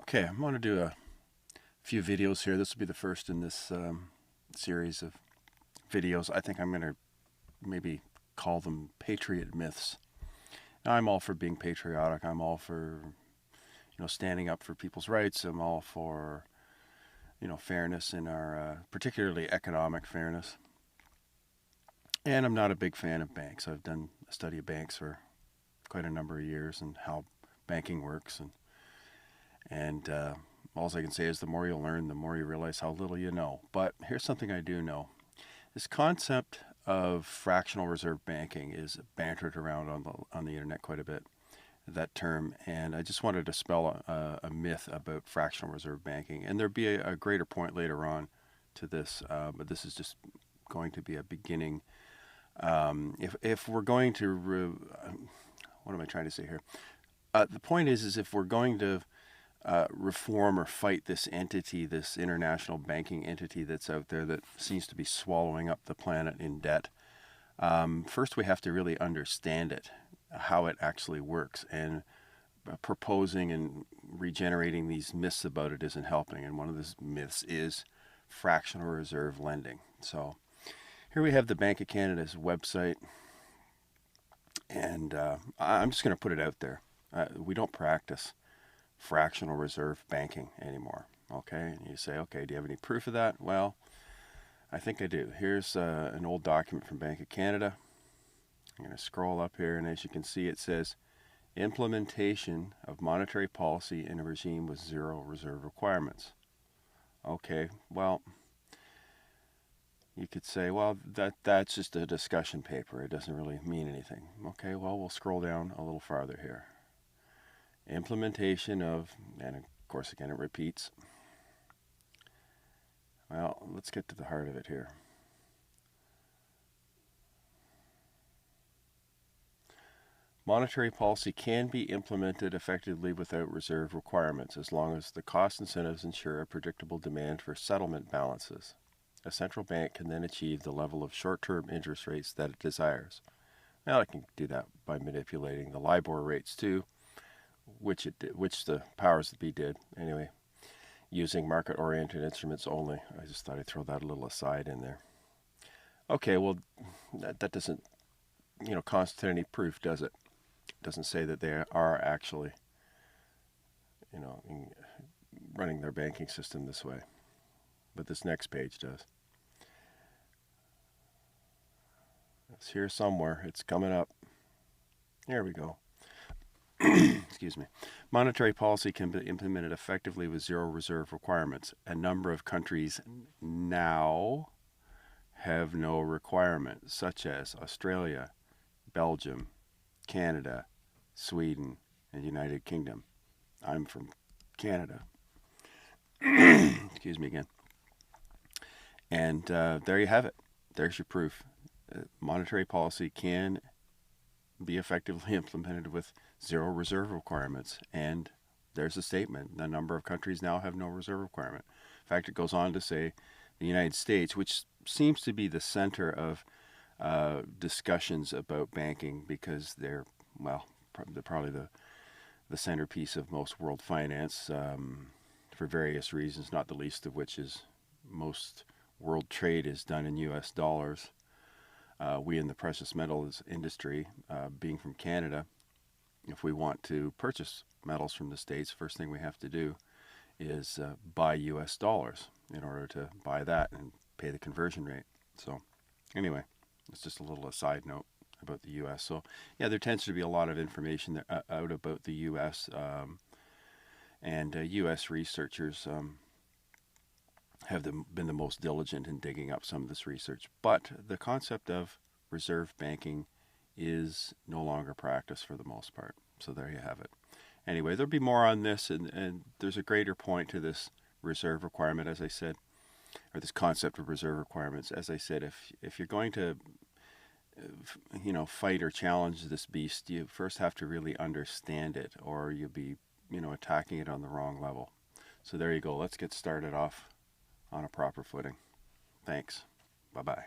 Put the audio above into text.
Okay, I'm going to do a few videos here. This will be the first in this series of videos. I think I'm going to maybe call them patriot myths. Now, I'm all for being patriotic. I'm all for, standing up for people's rights. I'm all for, fairness in our, particularly economic fairness. And I'm not a big fan of banks. I've done a study of banks for quite a number of years and how banking works. And all I can say is the more you learn, the more you realize how little you know. But here's something I do know. This concept of fractional reserve banking is bantered around on the internet quite a bit, that term. And I just wanted to spell a myth about fractional reserve banking. And there'll be a greater point later on to this, but this is just going to be a beginning. If we're going to, what am I trying to say here? The point is if we're going to reform or fight this entity, this international banking entity that's out there that seems to be swallowing up the planet in debt, first we have to really understand it, how it actually works. And proposing and regenerating these myths about it isn't helping. And one of these myths is fractional reserve lending. So here we have the Bank of Canada's website. And I'm just going to put it out there. We don't practice fractional reserve banking anymore. Okay, and you say, okay, do you have any proof of that? Well, I think I do. Here's an old document from Bank of Canada. I'm going to scroll up here, and as you can see, it says implementation of monetary policy in a regime with zero reserve requirements. Okay, well, you could say, well, that's just a discussion paper. It doesn't really mean anything. Okay, well, we'll scroll down a little farther here. Implementation of, and of course again it repeats. Well, let's get to the heart of it here. Monetary policy can be implemented effectively without reserve requirements as long as the cost incentives ensure a predictable demand for settlement balances. A central bank can then achieve the level of short-term interest rates that it desires. Now it can do that by manipulating the LIBOR rates too, which the powers that be did anyway, using market-oriented instruments only. I just thought I'd throw that a little aside in there. Okay, well, that doesn't, constitute any proof, does it? It doesn't say that they are actually, running their banking system this way. But this next page does. It's here somewhere. It's coming up. Here we go. Excuse me. Monetary policy can be implemented effectively with zero reserve requirements. A number of countries now have no requirement, such as Australia, Belgium, Canada, Sweden, and United Kingdom. I'm from Canada. Excuse me again. And there you have it. There's your proof. Monetary policy can be effectively implemented with zero reserve requirements. And there's a statement. A number of countries now have no reserve requirement. In fact, it goes on to say the United States, which seems to be the center of discussions about banking because they're probably the centerpiece of most world finance for various reasons, not the least of which is most world trade is done in U.S. dollars. We in the precious metals industry, being from Canada, if we want to purchase metals from the States, first thing we have to do is buy U.S. dollars in order to buy that and pay the conversion rate. So anyway, it's just a little aside note about the U.S. So yeah, there tends to be a lot of information out about the U.S. And U.S. researchers have been the most diligent in digging up some of this research. But the concept of reserve banking is no longer practiced for the most part. So there you have it. Anyway, there'll be more on this, and there's a greater point to this reserve requirement, as I said, or this concept of reserve requirements. As I said, if you're going to fight or challenge this beast, you first have to really understand it, or you'll be, attacking it on the wrong level. So there you go. Let's get started off on a proper footing. Thanks. Bye-bye.